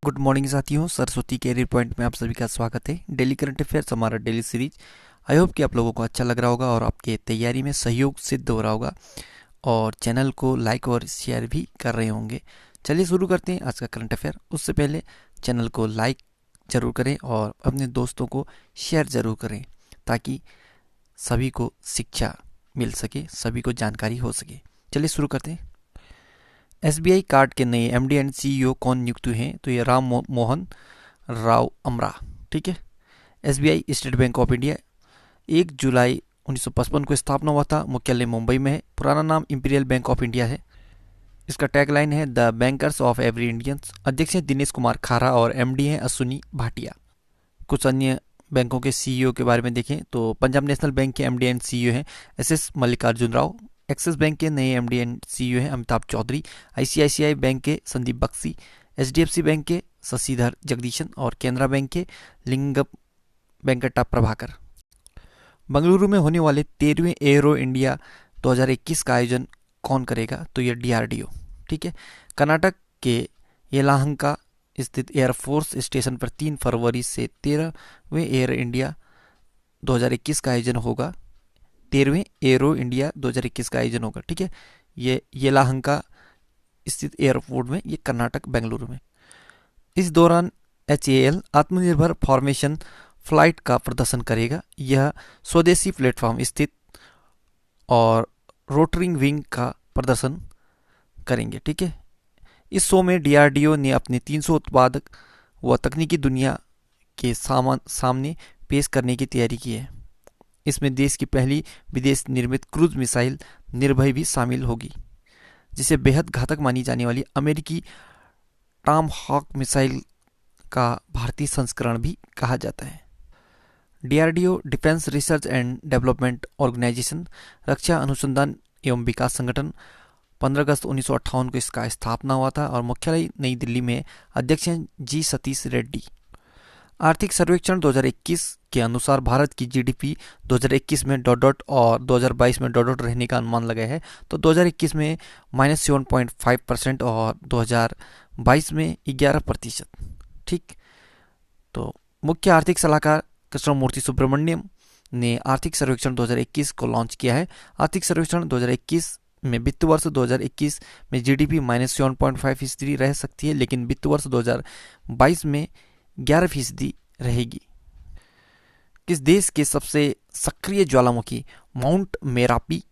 Good morning साथियों, Saraswati career point में आप सभी का स्वागत है। डेली करंट अफेयर्स हमारा डेली सीरीज। आई होप कि आप लोगों को अच्छा लग रहा होगा और आपके तैयारी में सहयोग सिद्ध हो रहा होगा और चैनल को लाइक और शेयर भी कर रहे होंगे। चलिए शुरू करते हैं आज का करंट अफेयर। उससे पहले चैनल को लाइक ज़रूर करें और अपने दोस्तों को शेयर ज़रूर करें ताकि सभी को शिक्षा मिल सके, सभी को जानकारी हो सके। चलिए शुरू करते हैं। एसबीआई कार्ड के नए एमडी एंड सीईओ कौन नियुक्त हुए हैं? तो ये राम मोहन राव अमरा। ठीक है। SBI state bank of India 1 जुलाई 1955 को स्थापना हुआ था। मुख्यालय मुंबई में है। पुराना नाम इंपीरियल बैंक ऑफ इंडिया है। इसका टैगलाइन है the bankers of every Indians. अध्यक्ष हैं दिनेश कुमार खारा और एमडी हैं अश्विनी भाटिया। कुछ अन्य बैंकों के सीईओ के बारे में देखें तो पंजाब नेशनल बैंक के एमडी एंड सीईओ हैं SS Mallikarjun Rao. Axis bank के नए एमडी एंड सीईओ हैं अमिताभ चौधरी। आईसीआईसीआई बैंक के संदीप बख्शी। एचडीएफसी बैंक के शशिधर जगदीशन और केनरा बैंक के लिंगम वेंकटा प्रभाकर। बंगलुरु में होने वाले 13वें एरो इंडिया 2021 का आयोजन कौन करेगा? तो यह डीआरडीओ। ठीक है। कर्नाटक के येलाहंका स्थित एयरफोर्स स्टेशन पर 3 फरवरी से 13वें एयर इंडिया 2021 का आयोजन होगा। 13वें एरो इंडिया 2021 का आयोजन होगा। ठीक है। ये येलाहंका स्थित एयरपोर्ट में, ये कर्नाटक बेंगलुरु में। इस दौरान HAL आत्मनिर्भर फॉर्मेशन फ्लाइट का प्रदर्शन करेगा। यह स्वदेशी प्लेटफॉर्म स्थित और रोटरिंग विंग का प्रदर्शन करेंगे। ठीक है। इस शो में डीआरडीओ ने अपने 300 उत्पादक व तकनीकी दुनिया के सामने पेश करने की तैयारी की है। इसमें देश की पहली विदेश निर्मित क्रूज मिसाइल निर्भय भी शामिल होगी, जिसे बेहद घातक मानी जाने वाली अमेरिकी टॉम हॉक मिसाइल का भारतीय संस्करण भी कहा जाता है। DRDO defence research and development organisation, रक्षा अनुसंधान एवं विकास संगठन, 15 अगस्त 1958 को इसका स्थापना हुआ था और मुख्यालय नई दिल्ली में। अध्यक्ष हैं जी सतीश रेड्डी। आर्थिक सर्वेक्षण 2021 के अनुसार भारत की जीडीपी 2021 में डॉट और 2022 में डॉट रहने का अनुमान लगाया है। तो 2021 में -7.5% और 2022 में 11%। ठीक। तो मुख्य आर्थिक सलाहकार कृष्णमूर्ति सुब्रमण्यम ने आर्थिक सर्वेक्षण 2021 को लॉन्च किया है। आर्थिक सर्वेक्षण 2021 में वित्त वर्ष 2021 में जीडीपी -7.5% रह सकती है, लेकिन वित्त वर्ष 2022 में 11% रहेगी। किस देश के सबसे सक्रिय ज्वालामुखी माउंट मेरापी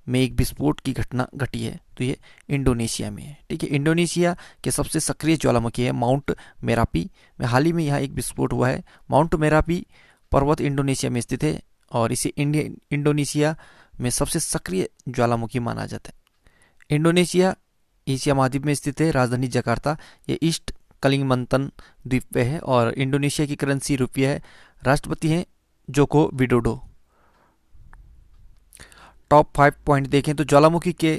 में एक विस्फोट की घटना घटी है? तो ये इंडोनेशिया में है। ठीक है। इंडोनेशिया के सबसे सक्रिय ज्वालामुखी है माउंट मेरापी में। हाल ही में यहाँ एक विस्फोट हुआ है। माउंट मेरापी पर्वत इंडोनेशिया में स्थित है और इसे इंडोनेशिया में सबसे सक्रिय ज्वालामुखी माना जाता है। इंडोनेशिया एशिया महाद्वीप में स्थित है। राजधानी जकार्ता। ये ईस्ट कलिंगमंतन द्वीप पे है और इंडोनेशिया की करेंसी रुपया है। राष्ट्रपति हैं जोको विडोडो। टॉप 5 पॉइंट देखें तो ज्वालामुखी के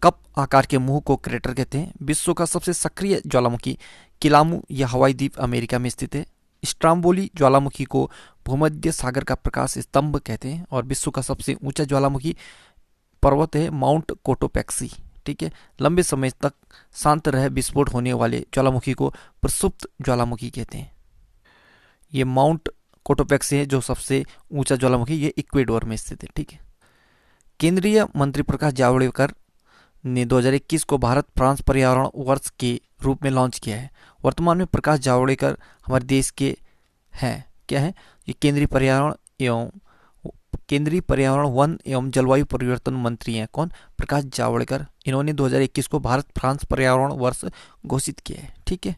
कप आकार के मुंह को क्रेटर कहते हैं। विश्व का सबसे सक्रिय ज्वालामुखी किलामू या हवाई द्वीप अमेरिका में स्थित है। स्ट्राम्बोली ज्वालामुखी को भूमध्य सागर का प्रकाश स्तंभ कहते हैं और विश्व का सबसे ऊंचा ज्वालामुखी पर्वत है माउंट कोटोपैक्सी। ठीक है। लंबे समय तक शांत रह विस्फोट होने वाले ज्वालामुखी को प्रसुप्त ज्वालामुखी कहते हैं। ये माउंट कोटोपैक्सी है जो सबसे ऊंचा ज्वालामुखी, ये इक्वेडोर में स्थित है। ठीक है। केंद्रीय मंत्री प्रकाश जावड़ेकर ने 2021 को भारत फ्रांस पर्यावरण वर्ष के रूप में लॉन्च किया है। वर्तमान में प्रकाश जावड़ेकर हमारे देश के हैं। क्या है ये? केंद्रीय पर्यावरण वन एवं जलवायु परिवर्तन मंत्री हैं। कौन? प्रकाश जावड़ेकर। इन्होंने 2021 को भारत फ्रांस पर्यावरण वर्ष घोषित किया है। ठीक है।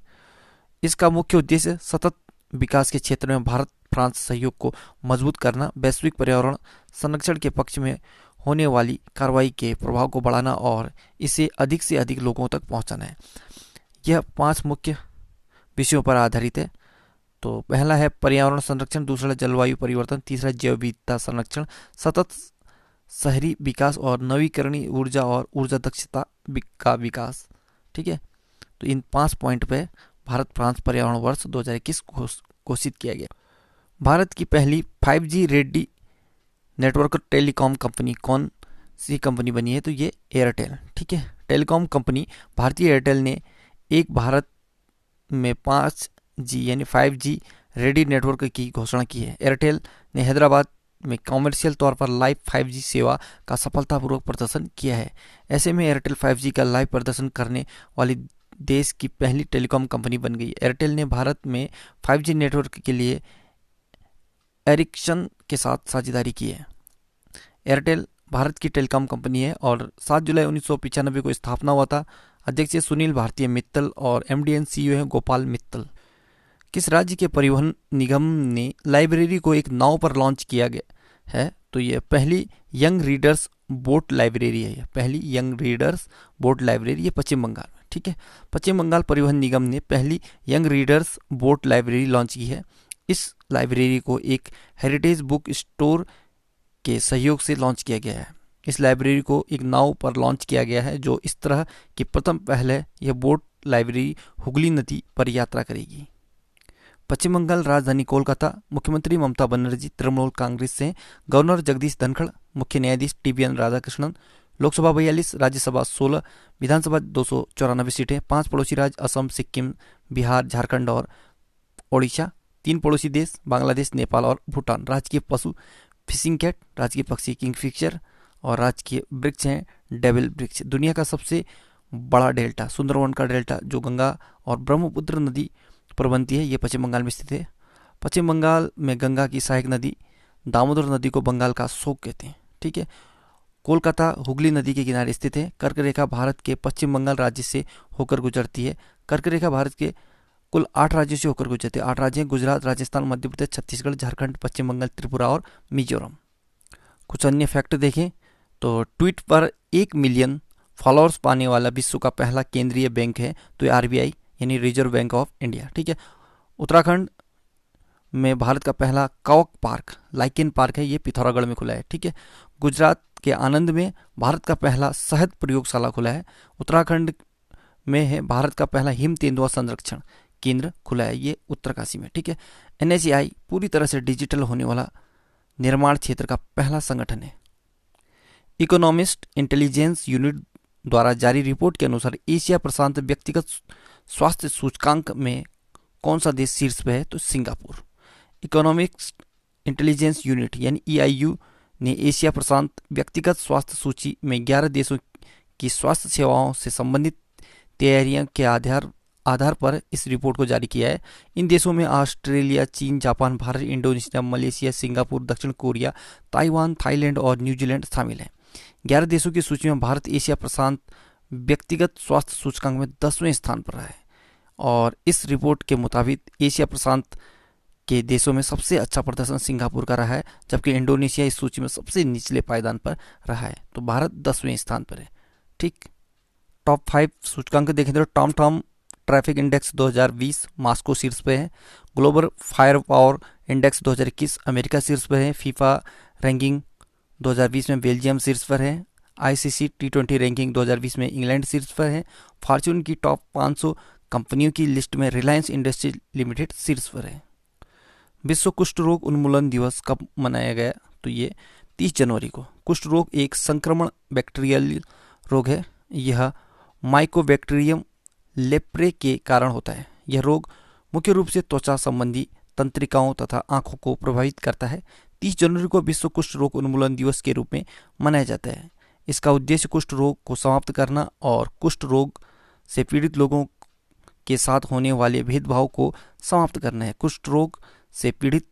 इसका मुख्य उद्देश्य सतत विकास के क्षेत्र में भारत फ्रांस सहयोग को मजबूत करना, वैश्विक पर्यावरण संरक्षण के पक्ष में होने वाली कार्रवाई के प्रभाव को बढ़ाना और इसे अधिक से अधिक लोगों तक पहुंचाना है। यह 5 मुख्य विषयों पर आधारित है। तो पहला है पर्यावरण संरक्षण, दूसरा जलवायु परिवर्तन, तीसरा जैव विविधता संरक्षण, सतत शहरी विकास और नवीकरणीय ऊर्जा और ऊर्जा दक्षता का विकास। ठीक है। तो इन 5 पॉइंट पे भारत फ्रांस पर्यावरण वर्ष 2021 घोषित किया गया। भारत की पहली 5G ready network telecom company कौन सी कंपनी बनी है? तो ये एयरटेल। ठीक है। टेलीकॉम कंपनी भारतीय एयरटेल ने एक भारत में 5G यानी 5G रेडी नेटवर्क की घोषणा की है। एयरटेल ने हैदराबाद में कॉमर्शियल तौर पर लाइव 5G सेवा का सफलतापूर्वक प्रदर्शन किया है। ऐसे में एयरटेल 5G का लाइव प्रदर्शन करने वाली देश की पहली टेलीकॉम कंपनी बन गई। एयरटेल ने भारत में 5G नेटवर्क के लिए एरिक्सन के साथ साझेदारी की है। एयरटेल भारत की टेलीकॉम कंपनी है और 7 जुलाई 1995 को स्थापना हुआ था। अध्यक्ष सुनील भारतीय मित्तल और एमडी एंड सीईओ है गोपाल मित्तल। किस राज्य के परिवहन निगम ने लाइब्रेरी को एक नाव पर लॉन्च किया गया है? तो ये पहली यंग रीडर्स बोट लाइब्रेरी है। ये पहली यंग रीडर्स बोट लाइब्रेरी ये पश्चिम बंगाल में, ठीक है। पश्चिम बंगाल परिवहन निगम ने पहली young readers boat library launch की है। इस लाइब्रेरी को एक हेरिटेज बुक स्टोर के सहयोग से लॉन्च किया गया है। इस लाइब्रेरी को एक नाव पर लॉन्च किया गया है जो इस तरह की प्रथम पहल है। यह बोट लाइब्रेरी हुगली नदी पर यात्रा करेगी। पश्चिम बंगाल राजधानी कोलकाता। मुख्यमंत्री ममता बनर्जी तृणमूल कांग्रेस से। गवर्नर जगदीश धनखड़। मुख्य न्यायाधीश टीबीएन राधाकृष्णन। लोकसभा 42, राज्यसभा 16, विधानसभा 294 सीटें। 5 पड़ोसी राज्य असम, सिक्किम, बिहार, झारखंड और ओडिशा। 3 पड़ोसी देश बांग्लादेश, नेपाल और भूटान। राजकीय पशु फिशिंग कैट। राजकीय पक्षी किंगफिशर और राजकीय वृक्ष हैं डेविल वृक्ष। दुनिया का सबसे बड़ा डेल्टा सुंदरवन का डेल्टा जो गंगा और ब्रह्मपुत्र नदी पर बनती है, ये पश्चिम बंगाल में स्थित है। पश्चिम बंगाल में गंगा की सहायक नदी दामोदर नदी को बंगाल का शोक कहते हैं, ठीक है। कोलकाता हुगली नदी के किनारे स्थित है। कर्क रेखा भारत के पश्चिम बंगाल राज्य से होकर गुजरती है। कर्क रेखा भारत के कुल 8 राज्यों से होकर गुजरती है। 8 राज्य हैं गुजरात, राजस्थान, मध्य प्रदेश, छत्तीसगढ़, झारखंड, पश्चिम बंगाल, त्रिपुरा और मिजोरम। कुछ अन्य फैक्ट देखें तो ट्वीट पर 1 मिलियन फॉलोअर्स पाने वाला विश्व का पहला केंद्रीय बैंक है तो आरबीआई यानी रिजर्व बैंक ऑफ इंडिया, ठीक है। उत्तराखंड में भारत का पहला कॉक पार्क लाइकेन पार्क है, ये पिथौरागढ़ में खुला है, ठीक है। गुजरात के आनंद में भारत का पहला शहद प्रयोगशाला खुला है। उत्तराखंड में है भारत का पहला हिम तेंदुआ संरक्षण केंद्र खुला है, ये उत्तरकाशी में, ठीक है। एनएचएआई पूरी तरह से डिजिटल होने वाला निर्माण क्षेत्र का पहला संगठन है। इकोनॉमिस्ट इंटेलिजेंस यूनिट द्वारा जारी रिपोर्ट के अनुसार एशिया प्रशांत व्यक्तिगत स्वास्थ्य सूचकांक में कौन सा देश शीर्ष पे है? तो सिंगापुर। इकोनॉमिक्स इंटेलिजेंस यूनिट यानी ईआईयू ने एशिया प्रशांत व्यक्तिगत स्वास्थ्य सूची में 11 देशों की स्वास्थ्य सेवाओं से संबंधित तैयारियों के आधार पर इस रिपोर्ट को जारी किया है। इन देशों में ऑस्ट्रेलिया, चीन, Japan, Bharat, Indonesia, Malaysia, Singapore, दक्षिण कोरिया, ताइवान, थाईलैंड और न्यूजीलैंड शामिल हैं। 11 देशों की सूची में भारत एशिया प्रशांत व्यक्तिगत स्वास्थ्य सूचकांक में 10वें स्थान पर रहा है और इस रिपोर्ट के मुताबिक एशिया प्रशांत के देशों में सबसे अच्छा प्रदर्शन सिंगापुर का रहा है, जबकि इंडोनेशिया इस सूची में सबसे निचले पायदान पर रहा है। तो भारत 10वें स्थान पर है, ठीक। टॉप 5 सूचकांक देखें तो टॉम ट्रैफिक इंडेक्स 2020 मास्को शीर्ष पे है। Global fire power index 2021 America शीर्ष पर है। फीफा रैंकिंग 2020 में बेल्जियम शीर्ष पर है। आईसीसी T20 रैंकिंग 2020 में इंग्लैंड शीर्ष पर है। फॉर्च्यून की टॉप 500 कंपनियों की लिस्ट में रिलायंस इंडस्ट्री लिमिटेड शीर्ष पर है। विश्व कुष्ठ रोग उन्मूलन दिवस कब मनाया गया? तो ये 30 जनवरी को। कुष्ठ रोग एक संक्रमण बैक्टीरियल रोग है। यह माइकोबैक्टीरियम लेप्रे के कारण होता है। यह रोग मुख्य रूप से त्वचा संबंधी तंत्रिकाओं तथा आंखों को प्रभावित करता है। 30 जनवरी को विश्व कुष्ठ रोग उन्मूलन दिवस के रूप में मनाया जाता है। इसका उद्देश्य कुष्ठ रोग को समाप्त करना और कुष्ठ रोग से पीड़ित लोगों के साथ होने वाले भेदभाव को समाप्त करना है। कुष्ठ रोग से पीड़ित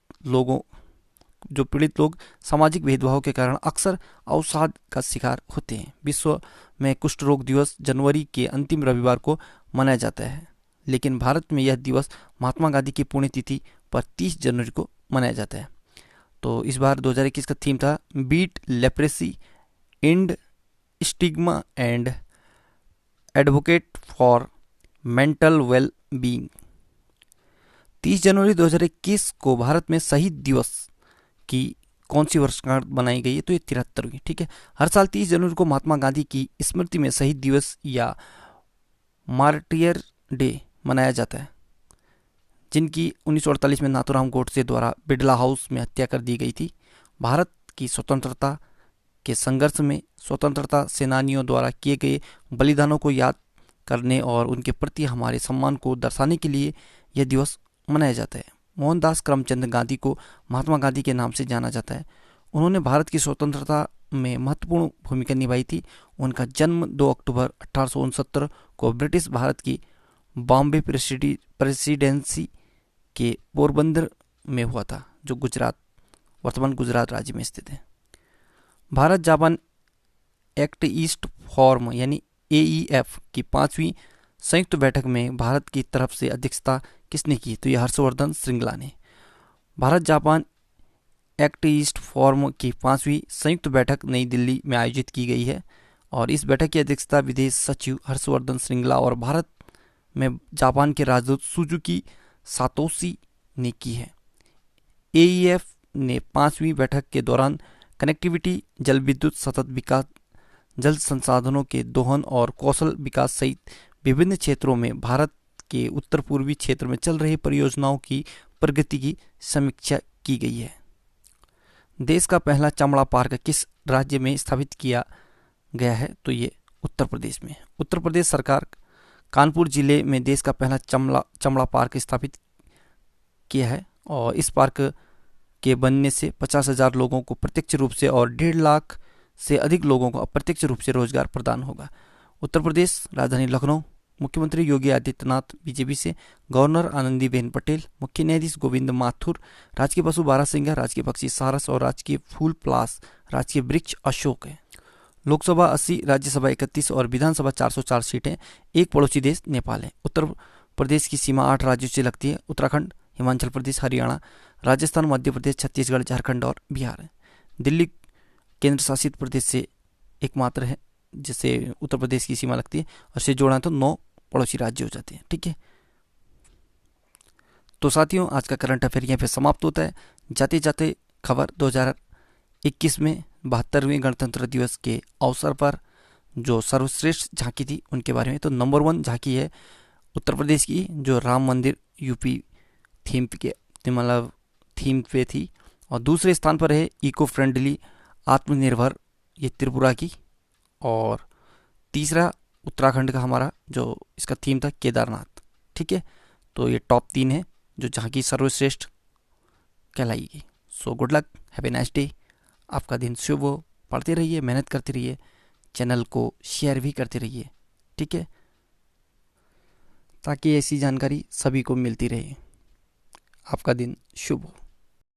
लोग सामाजिक भेदभाव के कारण अक्सर अवसाद का शिकार होते हैं। विश्व में कुष्ठ रोग दिवस जनवरी के अंतिम रविवार को मनाया जाता है, लेकिन भारत में यह दिवस महात्मा गांधी की पुण्यतिथि पर 30 जनवरी को मनाया जाता है। तो इस बार 2021 का थीम था beat leprosy, end stigma and advocate for mental well being. 30 जनवरी 2021 को भारत में शहीद दिवस की कौन सी वर्षगांठ बनाई गई है? तो ये 73वीं, ठीक है। हर साल 30 जनवरी को महात्मा गांधी की स्मृति में शहीद दिवस या मार्टियर डे मनाया जाता है, जिनकी 1948 में नाथूराम गोडसे द्वारा बिड़ला हाउस में हत्या कर दी गई थी। भारत की स्वतंत्रता के संघर्ष में स्वतंत्रता सेनानियों द्वारा किए गए बलिदानों को याद करने और उनके प्रति हमारे सम्मान को दर्शाने के लिए यह दिवस मनाया जाता है। मोहनदास करमचंद गांधी को महात्मा गांधी के नाम से जाना जाता है। उन्होंने भारत की स्वतंत्रता में महत्वपूर्ण भूमिका निभाई थी। उनका जन्म 2 अक्टूबर 1869 को ब्रिटिश भारत की बॉम्बे प्रेसिडेंसी के पोरबंदर में हुआ था, जो गुजरात, वर्तमान गुजरात राज्य में स्थित है। Bharat Japan act east form यानी AEF की 5वीं संयुक्त बैठक में भारत की तरफ से अध्यक्षता किसने की? तो यह हर्षवर्धन श्रृंगला ने। Bharat Japan act east form की 5वीं संयुक्त बैठक नई दिल्ली में आयोजित की गई है और इस बैठक की अध्यक्षता विदेश सचिव हर्षवर्धन श्रृंगला और भारत में जापान के राजदूत सुजुकी सातोशी ने की है। AEF ने 5वीं बैठक के दौरान कनेक्टिविटी, जल विद्युत, सतत विकास, जल संसाधनों के दोहन और कौशल विकास सहित विभिन्न क्षेत्रों में भारत के उत्तर पूर्वी क्षेत्र में चल रही परियोजनाओं की प्रगति की समीक्षा की गई है। देश का पहला चमड़ा पार्क किस राज्य में स्थापित किया गया है? तो ये उत्तर प्रदेश में। उत्तर प्रदेश सरकार कानपुर जिले में देश का पहला चमड़ा पार्क स्थापित किया है और इस पार्क के बनने से 50,000 लोगों को प्रत्यक्ष रूप से और 1.5 लाख से अधिक लोगों को अप्रत्यक्ष रूप से रोजगार प्रदान होगा। उत्तर प्रदेश राजधानी लखनऊ, मुख्यमंत्री योगी आदित्यनाथ बीजेपी से, गवर्नर आनंदीबेन पटेल, मुख्य न्यायाधीश गोविंद माथुर, राजकीय पशु बारहसिंगा, राजकीय पक्षी सारस और राजकीय फूल पलाश, राजकीय वृक्ष अशोक है। लोकसभा 80, राज्यसभा 31 और विधानसभा 404 सीटें। एक पड़ोसी देश नेपाल है। उत्तर प्रदेश की सीमा 8 राज्यों से लगती है। उत्तराखंड, हिमाचल प्रदेश, हरियाणा, राजस्थान, मध्य प्रदेश, छत्तीसगढ़, झारखंड और बिहार है। दिल्ली केंद्र शासित प्रदेश से एकमात्र है जिसे उत्तर प्रदेश की सीमा लगती है और से जोड़ा तो 9 पड़ोसी राज्य हो जाते हैं। ठीक है, तो साथियों आज का करंट अफेयर यहाँ पे समाप्त होता है। जाते जाते खबर 2021 में 72वें गणतंत्र दिवस के अवसर पर जो सर्वश्रेष्ठ झांकी थी उनके बारे में। तो नंबर 1 झांकी है उत्तर प्रदेश की, जो राम मंदिर यूपी थीम के मतलब थीम पे थी, और दूसरे स्थान पर है इको फ्रेंडली आत्मनिर्भर, ये त्रिपुरा की, और तीसरा उत्तराखंड का हमारा जो इसका थीम था केदारनाथ। ठीक है, तो ये टॉप 3 है जो झांकी सर्वश्रेष्ठ कहलाएगी। So good luck, have a nice day. आपका दिन शुभ हो, पढ़ते रहिए, मेहनत करते रहिए, चैनल को शेयर भी करते रहिए। ठीक है, ताकि ऐसी जानकारी सभी को मिलती रहे। आपका दिन शुभ हो।